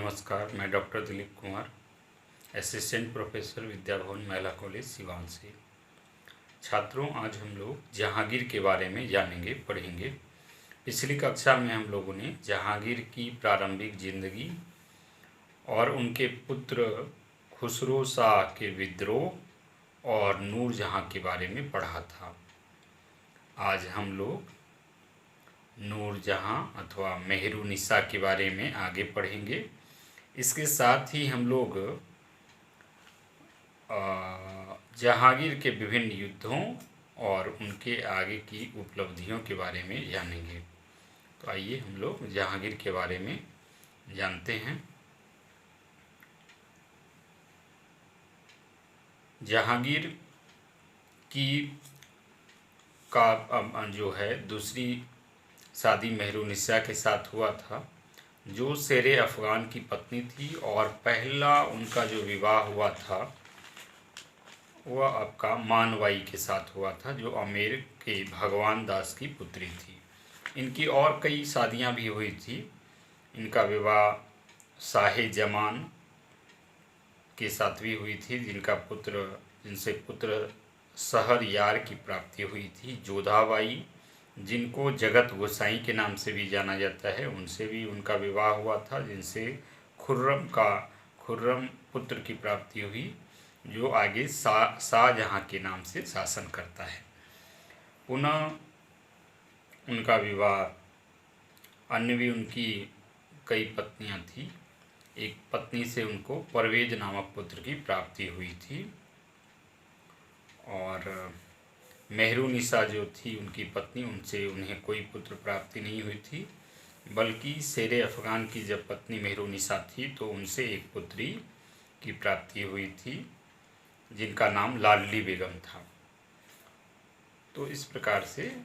नमस्कार, मैं doctor Dilip Kumar, assistant professor Vidya Bhavan Mahila college Siwan से। छात्रों, आज हम लोग जहांगीर के बारे में जानेंगे, पढ़ेंगे। पिछली कक्षा में हम लोगों ने जहांगीर की प्रारंभिक जिंदगी और उनके पुत्र खुसरो शाह के विद्रोह और नूरजहां के बारे में पढ़ा था। आज हम लोग नूरजहां अथवा मेहरुनिसा के बारे में आगे पढ़ेंगे। इसके साथ ही हम लोग जहांगीर के विभिन्न युद्धों और उनके आगे की उपलब्धियों के बारे में जानेंगे। तो आइए हम लोग जहांगीर के बारे में जानते हैं। जहांगीर की का जो है दूसरी शादी मेहरुनिसा के साथ हुआ था, जो शेर अफ़गान की पत्नी थी, और पहला उनका जो विवाह हुआ था वह आपका मानवाई के साथ हुआ था, जो आमेर के भगवान दास की पुत्री थी। इनकी और कई शादियां भी हुई थी। इनका विवाह शाह जमान के साथ भी हुई थी, जिनसे पुत्र शहरयार की प्राप्ति हुई थी। जोधाबाई, जिनको जगत गोसाई के नाम से भी जाना जाता है, उनसे भी उनका विवाह हुआ था, जिनसे खुर्रम पुत्र की प्राप्ति हुई, जो आगे शाहजहां के नाम से शासन करता है। पुनः उनका विवाह, अन्य भी उनकी कई पत्नियां थी। एक पत्नी से उनको परवेज नामक पुत्र की प्राप्ति हुई थी, और मेहरुनिसा जो थी उनकी पत्नी, उनसे उन्हें कोई पुत्र प्राप्ति नहीं हुई थी, बल्कि शेर अफ़गान की जब पत्नी मेहरुनिसा थी तो उनसे एक पुत्री की प्राप्ति हुई थी, जिनका नाम लाडली बेगम था। तो इस प्रकार से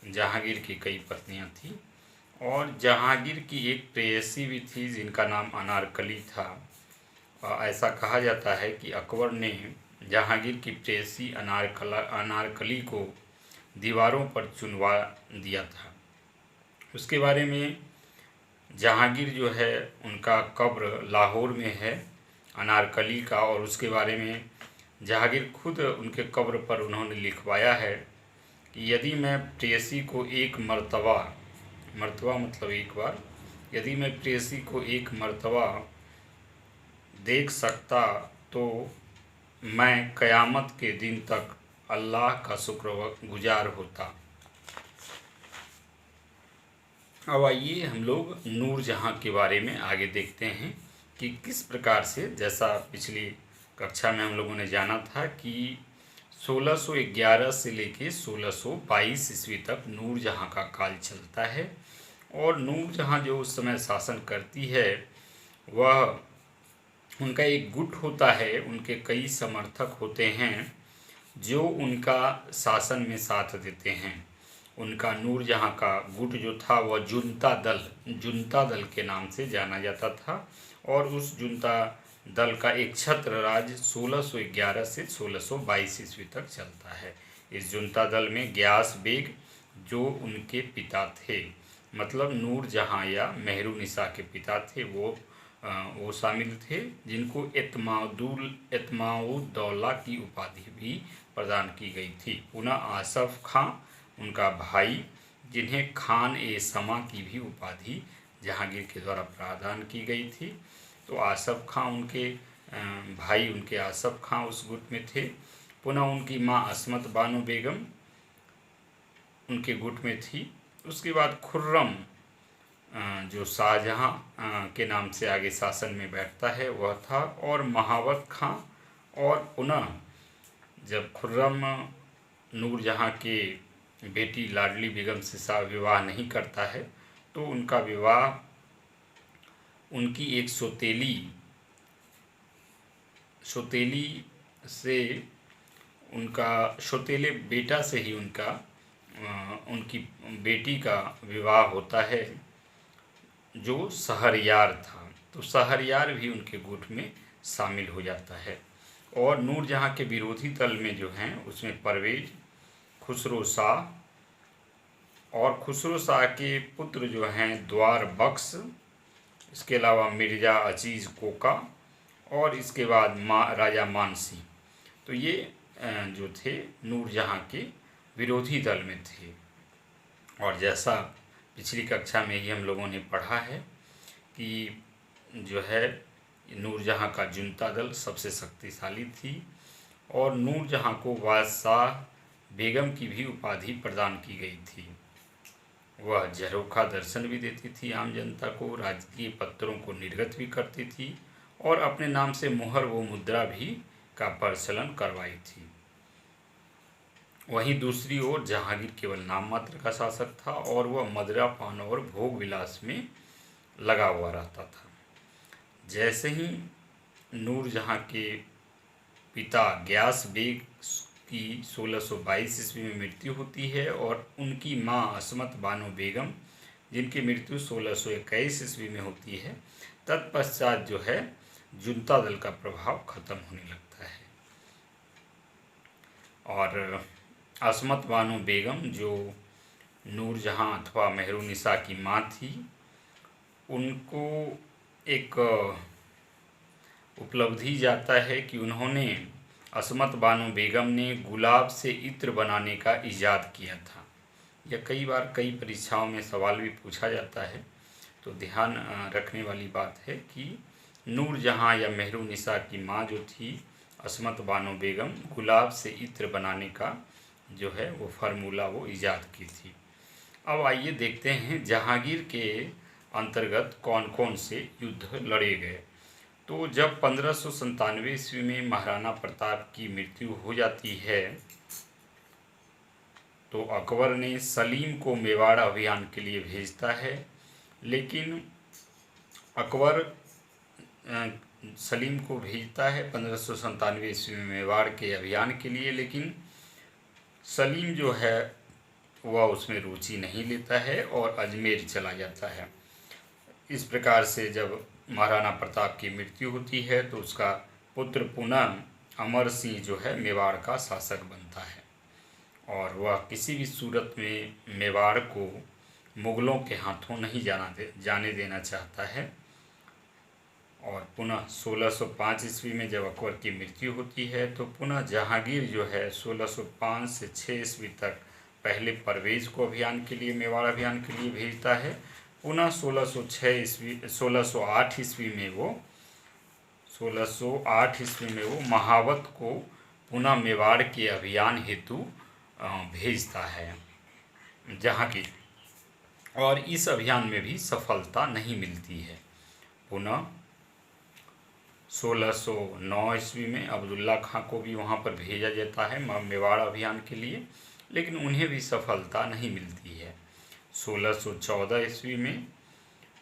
जहांगीर की कई पत्नियां थीं, और जहांगीर की एक प्रेयसी भी थी जिनका नाम अनारकली था। ऐसा कहा जाता है कि अकबर ने जहांगीर की प्रेयसी अनारकली को दीवारों पर चुनवा दिया था। उसके बारे में जहांगीर जो है, उनका कब्र लाहौर में है, अनारकली का, और उसके बारे में जहांगीर खुद उनके कब्र पर उन्होंने लिखवाया है कि यदि मैं प्रेयसी को एक मर्तबा मतलब एक बार, यदि मैं प्रेयसी को एक मर्तबा देख सकता तो मैं क़यामत के दिन तक अल्लाह का शुक्रगुजार होता। अब आइए हम लोग नूरजहां के बारे में आगे देखते हैं कि किस प्रकार से, जैसा पिछली कक्षा में हम लोगों ने जाना था कि 1611 से लेके 1622 ईस्वी तक नूरजहां का काल चलता है। और नूरजहां जो उस समय शासन करती है, वह उनका एक गुट होता है, उनके कई समर्थक होते हैं जो उनका शासन में साथ देते हैं। उनका नूरजहां का गुट जो था वह जुनता दल के नाम से जाना जाता था, और उस जुनता दल का एक छत्र राज 1611 से 1622 ईस्वी तक चलता है। इस जुनता दल में गियास बेग, जो उनके पिता थे, मतलब नूरजहां या मेहरुनिसा के पिता थे, वो शामिल थे, जिनको एतमाउद्दौला की उपाधि भी प्रदान की गई थी। पुनः आसफ खां, उनका भाई, जिन्हें खान ए समा की भी उपाधि जहांगीर के द्वारा प्रदान की गई थी। तो आसफ खां उनके भाई, उनके आसफ खां उस गुट में थे। पुनः उनकी माँ असमत बानो बेगम उनके गुट में थी। उसके बाद खुर्रम, जो शाहजहां के नाम से आगे शासन में बैठता है, वह था, और महावत खां। और पुनः जब खुर्रम नूरजहां के बेटी लाडली बेगम से विवाह नहीं करता है, तो उनका विवाह उनकी एक सौतेले बेटा से ही उनकी बेटी का विवाह होता है, जो शहरयार था। तो शहरयार भी उनके गुट में शामिल हो जाता है। और नूरजहां के विरोधी दल में जो हैं, उसमें परवेज, खुसरो शाह, और खुसरो शाह के पुत्र जो हैं द्वार बख्श, इसके अलावा मिर्ज़ा अजीज़ कोका और इसके बाद राजा मानसी। तो ये जो थे नूरजहाँ के विरोधी दल में थे। और जैसा पिछली कक्षा में ही हम लोगों ने पढ़ा है कि जो है नूरजहाँ का जुनता दल सबसे शक्तिशाली थी और नूरजहाँ को बादशाह बेगम की भी उपाधि प्रदान की गई थी। वह झरोखा दर्शन भी देती थी आम जनता को, राजकीय पत्रों को निर्गत भी करती थी और अपने नाम से मुहर व मुद्रा भी का प्रचलन करवाई थी। वहीं दूसरी ओर जहांगीर केवल नाम मात्र का शासक था और वह मदिरा पान और भोग विलास में लगा हुआ रहता था। जैसे ही नूरजहाँ के पिता गयास बेग की 1622 ईस्वी में मृत्यु होती है और उनकी मां असमत बानो बेगम जिनकी मृत्यु 1621 ईस्वी में होती है, तत्पश्चात जो है जुनता दल का प्रभाव खत्म होने लगता है। और असमत बानो बेगम जो नूरजहाँ अथवा मेहरुनिसा की माँ थी, उनको एक उपलब्धि जाता है कि उन्होंने असमत बानो बेगम ने गुलाब से इत्र बनाने का इजाद किया था। यह कई बार कई परीक्षाओं में सवाल भी पूछा जाता है, तो ध्यान रखने वाली बात है कि नूरजहाँ या मेहरुनिसा की माँ जो थी असमत बानो बेगम, गुलाब से इत्र बनाने का जो है वो फार्मूला वो इजाद की थी। अब आइए देखते हैं जहांगीर के अंतर्गत कौन कौन से युद्ध लड़े गए। तो जब 1597 ईस्वी में महाराणा प्रताप की मृत्यु हो जाती है तो अकबर ने सलीम को मेवाड़ अभियान के लिए भेजता है, लेकिन अकबर सलीम को भेजता है 1597 ईस्वी में मेवाड़ के अभियान के लिए, लेकिन सलीम जो है वह उसमें रुचि नहीं लेता है और अजमेर चला जाता है। इस प्रकार से जब महाराणा प्रताप की मृत्यु होती है तो उसका पुत्र पुनः अमर सिंह जो है मेवाड़ का शासक बनता है और वह किसी भी सूरत में मेवाड़ को मुग़लों के हाथों नहीं जाने देना चाहता है। और पुनः 1605 ईस्वी में जब अकबर की मृत्यु होती है तो पुनः जहांगीर जो है 1605 से 6 ईस्वी तक पहले परवेज़ को अभियान के लिए मेवाड़ अभियान के लिए भेजता है। पुनः 1608 ईस्वी में वो महावत को पुनः मेवाड़ के अभियान हेतु भेजता है जहांगीर, और इस अभियान में भी सफलता नहीं मिलती है। पुनः 1609 ईस्वी में अब्दुल्ला खां को भी वहाँ पर भेजा जाता है मेवाड़ अभियान के लिए, लेकिन उन्हें भी सफलता नहीं मिलती है। 1614 ईस्वी में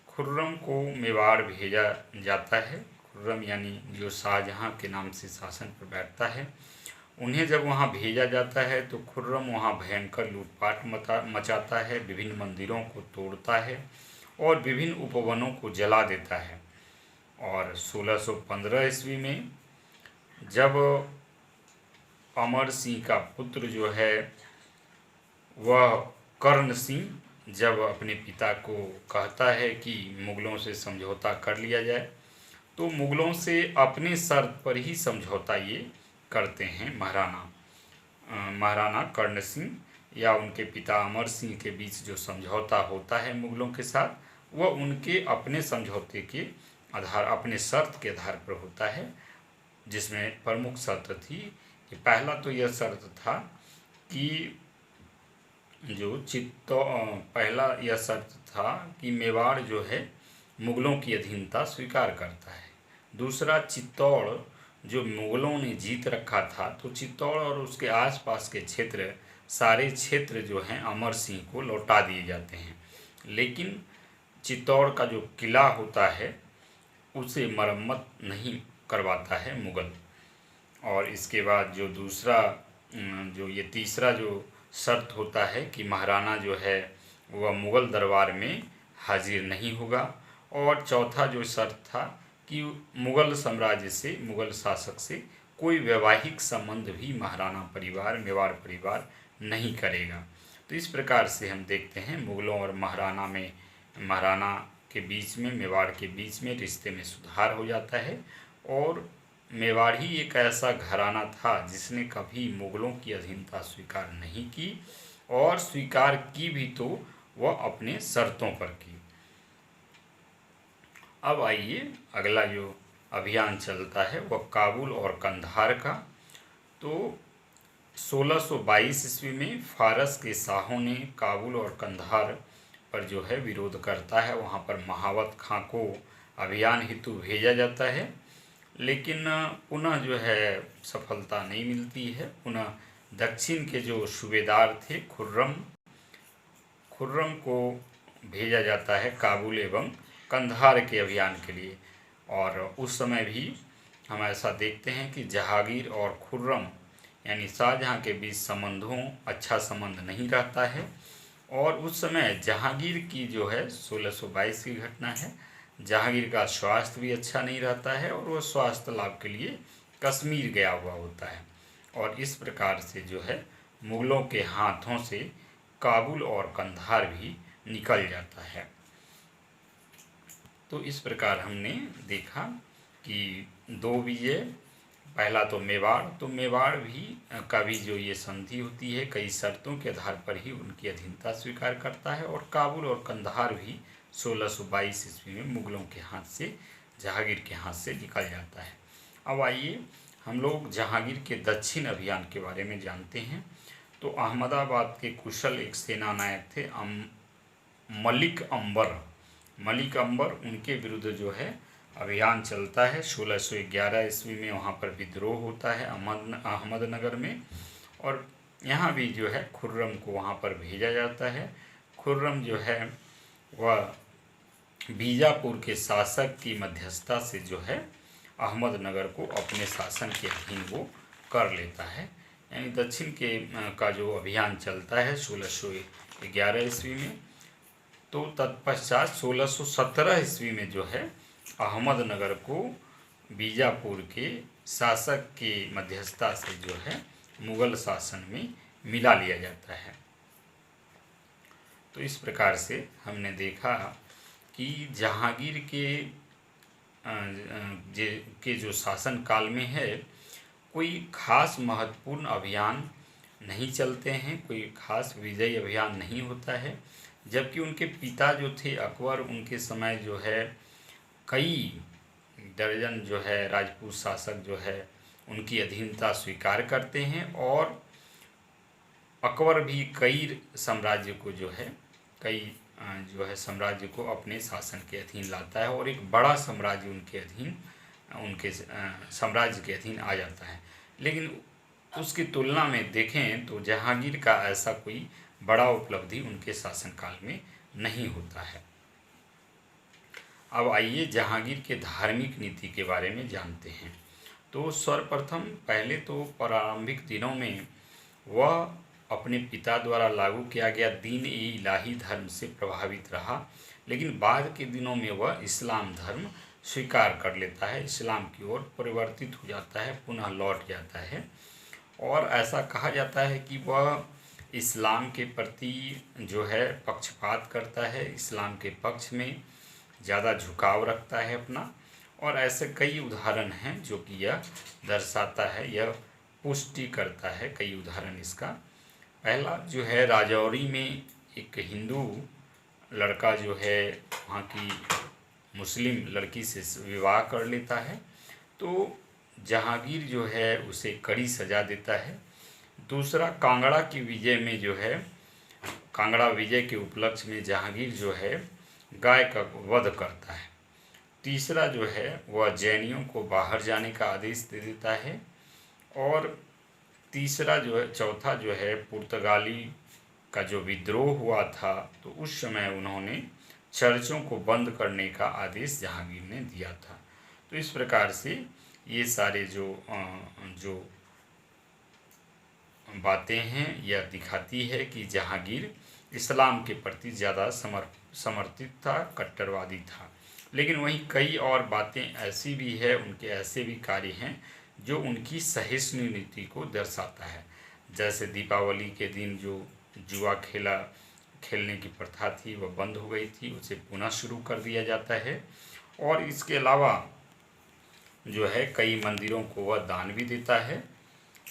खुर्रम को मेवाड़ भेजा जाता है। खुर्रम यानी जो शाहजहाँ के नाम से शासन पर बैठता है, उन्हें जब वहाँ भेजा जाता है तो खुर्रम वहाँ भयंकर लूटपाट मचाता है, विभिन्न मंदिरों को तोड़ता है और विभिन्न उपवनों को जला देता है। और 1615 ईस्वी में जब अमर सिंह का पुत्र जो है वह कर्ण सिंह जब अपने पिता को कहता है कि मुग़लों से समझौता कर लिया जाए, तो मुग़लों से अपने शर्त पर ही समझौता ये करते हैं महाराणा कर्ण सिंह या उनके पिता अमर सिंह के बीच जो समझौता होता है मुग़लों के साथ, वह उनके अपने समझौते के आधार अपने शर्त के आधार पर होता है, जिसमें प्रमुख शर्त थी कि पहला तो यह शर्त था कि पहला यह शर्त था कि मेवाड़ जो है मुग़लों की अधीनता स्वीकार करता है। दूसरा, चित्तौड़ जो मुग़लों ने जीत रखा था, तो चित्तौड़ और उसके आसपास के क्षेत्र सारे क्षेत्र जो हैं अमर सिंह को लौटा दिए जाते हैं, लेकिन चित्तौड़ का जो किला होता है उसे मरम्मत नहीं करवाता है मुग़ल। और इसके बाद जो दूसरा तीसरा जो शर्त होता है कि महाराणा जो है वह मुग़ल दरबार में हाजिर नहीं होगा। और चौथा जो शर्त था कि मुग़ल साम्राज्य से, मुग़ल शासक से कोई वैवाहिक संबंध भी मेवाड़ परिवार नहीं करेगा। तो इस प्रकार से हम देखते हैं मुग़लों और महाराणा के बीच में, मेवाड़ के बीच में रिश्ते में सुधार हो जाता है। और मेवाड़ ही एक ऐसा घराना था जिसने कभी मुग़लों की अधीनता स्वीकार नहीं की, और स्वीकार की भी तो वह अपने शर्तों पर की। अब आइए अगला जो अभियान चलता है वह काबुल और कंधार का। तो 1622 ईस्वी में फारस के शाहों ने काबुल और कंधार पर जो है विरोध करता है। वहाँ पर महावत खां को अभियान हेतु भेजा जाता है, लेकिन पुनः जो है सफलता नहीं मिलती है। पुनः दक्षिण के जो सूबेदार थे खुर्रम को भेजा जाता है काबुल एवं कंधार के अभियान के लिए। और उस समय भी हम ऐसा देखते हैं कि जहांगीर और खुर्रम यानी शाहजहाँ के बीच संबंधों अच्छा संबंध नहीं रहता है। और उस समय जहांगीर की जो है 1622 की घटना है, जहांगीर का स्वास्थ्य भी अच्छा नहीं रहता है और वह स्वास्थ्य लाभ के लिए कश्मीर गया हुआ होता है। और इस प्रकार से जो है मुग़लों के हाथों से काबुल और कंधार भी निकल जाता है। तो इस प्रकार हमने देखा कि दो विजय, पहला तो मेवाड़, तो मेवाड़ भी का भी जो ये संधि होती है कई शर्तों के आधार पर ही उनकी अधीनता स्वीकार करता है। और काबुल और कंधार भी 1622 ईस्वी में मुग़लों के हाथ से, जहांगीर के हाथ से निकल जाता है। अब आइए हम लोग जहांगीर के दक्षिण अभियान के बारे में जानते हैं। तो अहमदाबाद के कुशल एक सेना नायक थे मलिक अंबर, उनके विरुद्ध जो है अभियान चलता है। 1611 ईस्वी में वहाँ पर विद्रोह होता है अहमदनगर में, और यहाँ भी जो है खुर्रम को वहाँ पर भेजा जाता है। खुर्रम जो है वह बीजापुर के शासक की मध्यस्थता से जो है अहमदनगर को अपने शासन के अधीन वो कर लेता है। यानी दक्षिण के का जो अभियान चलता है 1611 ईस्वी में। तो तत्पश्चात 1617 ईस्वी में जो है अहमदनगर को बीजापुर के शासक के मध्यस्थता से जो है मुग़ल शासन में मिला लिया जाता है। तो इस प्रकार से हमने देखा कि जहांगीर के जो शासन काल में है कोई खास महत्वपूर्ण अभियान नहीं चलते हैं, कोई खास विजयी अभियान नहीं होता है। जबकि उनके पिता जो थे अकबर, उनके समय जो है कई दर्जन जो है राजपूत शासक जो है उनकी अधीनता स्वीकार करते हैं। और अकबर भी कई साम्राज्य को जो है साम्राज्य को अपने शासन के अधीन लाता है, और एक बड़ा साम्राज्य उनके साम्राज्य के अधीन आ जाता है। लेकिन उसकी तुलना में देखें तो जहांगीर का ऐसा कोई बड़ा उपलब्धि उनके शासनकाल में नहीं होता है। अब आइए जहांगीर के धार्मिक नीति के बारे में जानते हैं। तो सर्वप्रथम पहले तो प्रारंभिक दिनों में वह अपने पिता द्वारा लागू किया गया दीन-ए-इलाही धर्म से प्रभावित रहा, लेकिन बाद के दिनों में वह इस्लाम धर्म स्वीकार कर लेता है, इस्लाम की ओर परिवर्तित हो जाता है, पुनः लौट जाता है। और ऐसा कहा जाता है कि वह इस्लाम के प्रति जो है पक्षपात करता है, इस्लाम के पक्ष में ज़्यादा झुकाव रखता है अपना। और ऐसे कई उदाहरण हैं जो कि यह दर्शाता है, यह पुष्टि करता है। कई उदाहरण इसका, पहला जो है राजौरी में एक हिंदू लड़का जो है वहाँ की मुस्लिम लड़की से विवाह कर लेता है, तो जहांगीर जो है उसे कड़ी सज़ा देता है। दूसरा, कांगड़ा की विजय में जो है, कांगड़ा विजय के उपलक्ष्य में जहांगीर जो है गाय का वध करता है। तीसरा जो है वह जैनियों को बाहर जाने का आदेश दे देता है। और चौथा जो है पुर्तगाली का जो विद्रोह हुआ था, तो उस समय उन्होंने चर्चों को बंद करने का आदेश जहांगीर ने दिया था। तो इस प्रकार से ये सारे जो बातें हैं यह दिखाती है कि जहांगीर इस्लाम के प्रति ज़्यादा समर्पित था, कट्टरवादी था। लेकिन वहीं कई और बातें ऐसी भी है, उनके ऐसे भी कार्य हैं जो उनकी सहिष्णु नीति को दर्शाता है। जैसे दीपावली के दिन जो जुआ खेला खेलने की प्रथा थी वह बंद हो गई थी, उसे पुनः शुरू कर दिया जाता है। और इसके अलावा जो है कई मंदिरों को वह दान भी देता है।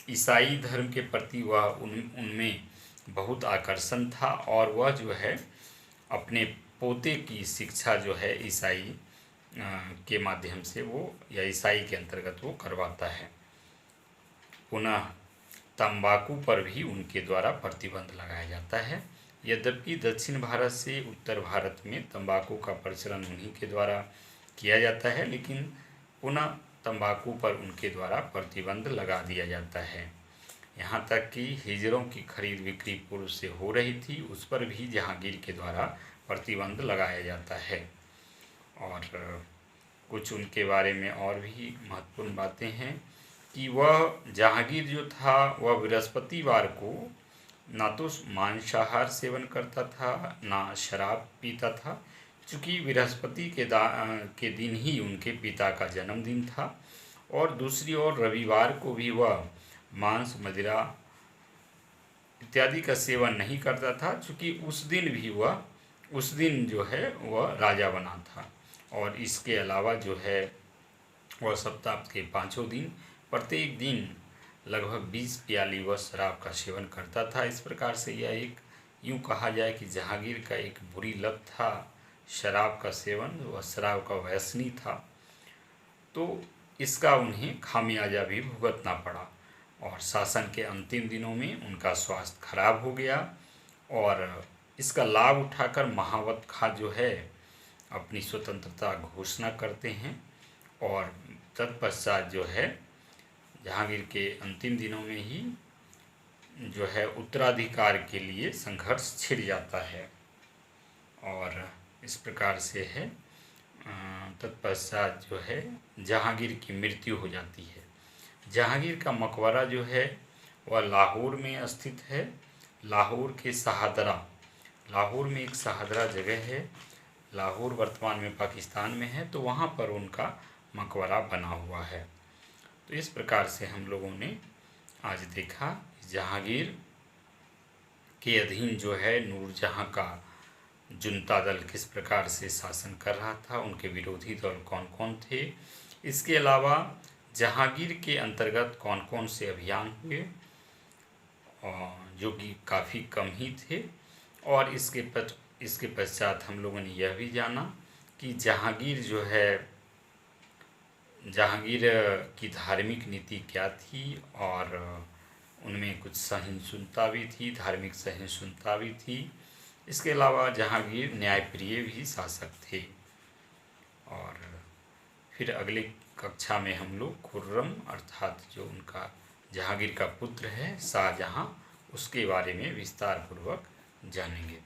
ईसाई धर्म के प्रति वह उनमें बहुत आकर्षण था और वह जो है अपने पोते की शिक्षा जो है ईसाई के माध्यम से वो या ईसाई के अंतर्गत वो करवाता है। पुनः तंबाकू पर भी उनके द्वारा प्रतिबंध लगाया जाता है। यद्यपि दक्षिण भारत से उत्तर भारत में तंबाकू का प्रचलन उन्हीं के द्वारा किया जाता है, लेकिन पुनः तंबाकू पर उनके द्वारा प्रतिबंध लगा दिया जाता है। यहाँ तक कि हिजड़ों की खरीद बिक्री पूर्व से हो रही थी, उस पर भी जहांगीर के द्वारा प्रतिबंध लगाया जाता है। और कुछ उनके बारे में और भी महत्वपूर्ण बातें हैं कि वह जहांगीर जो था वह बृहस्पतिवार को ना तो मांसाहार सेवन करता था ना शराब पीता था, चूँकि बृहस्पति के दिन ही उनके पिता का जन्मदिन था। और दूसरी ओर रविवार को भी वह मांस मदिरा इत्यादि का सेवन नहीं करता था, चूँकि उस दिन जो है वह राजा बना था। और इसके अलावा जो है वह सप्ताह के 5 दिन प्रत्येक दिन लगभग 20 प्याली वह शराब का सेवन करता था। इस प्रकार से यह एक यूँ कहा जाए कि जहांगीर का एक बुरी लत था शराब का सेवन, वह शराब का व्यसनी था। तो इसका उन्हें खामियाजा भी भुगतना पड़ा और शासन के अंतिम दिनों में उनका स्वास्थ्य खराब हो गया। और इसका लाभ उठाकर महावत खां जो है अपनी स्वतंत्रता घोषणा करते हैं और तत्पश्चात जो है जहांगीर के अंतिम दिनों में ही जो है उत्तराधिकार के लिए संघर्ष छिड़ जाता है। और इस प्रकार से है तत्पश्चात जो है जहांगीर की मृत्यु हो जाती है। जहांगीर का मकबरा जो है वह लाहौर में स्थित है। लाहौर में एक शहादरा जगह है, लाहौर वर्तमान में पाकिस्तान में है, तो वहाँ पर उनका मकबरा बना हुआ है। तो इस प्रकार से हम लोगों ने आज देखा जहांगीर के अधीन जो है नूरजहां का जुनता दल किस प्रकार से शासन कर रहा था, उनके विरोधी दल कौन कौन थे। इसके अलावा जहांगीर के अंतर्गत कौन कौन से अभियान हुए जो कि काफ़ी कम ही थे। और इसके पश्चात हम लोगों ने यह भी जाना कि जहांगीर की धार्मिक नीति क्या थी और उनमें कुछ सहिष्णुता भी थी, धार्मिक सहिष्णुता भी थी। इसके अलावा जहांगीर न्यायप्रिय भी शासक थे। और फिर अगले कक्षा में हम लोग खुर्रम अर्थात जो उनका जहांगीर का पुत्र है शाहजहां, उसके बारे में विस्तार पूर्वक जानेंगे।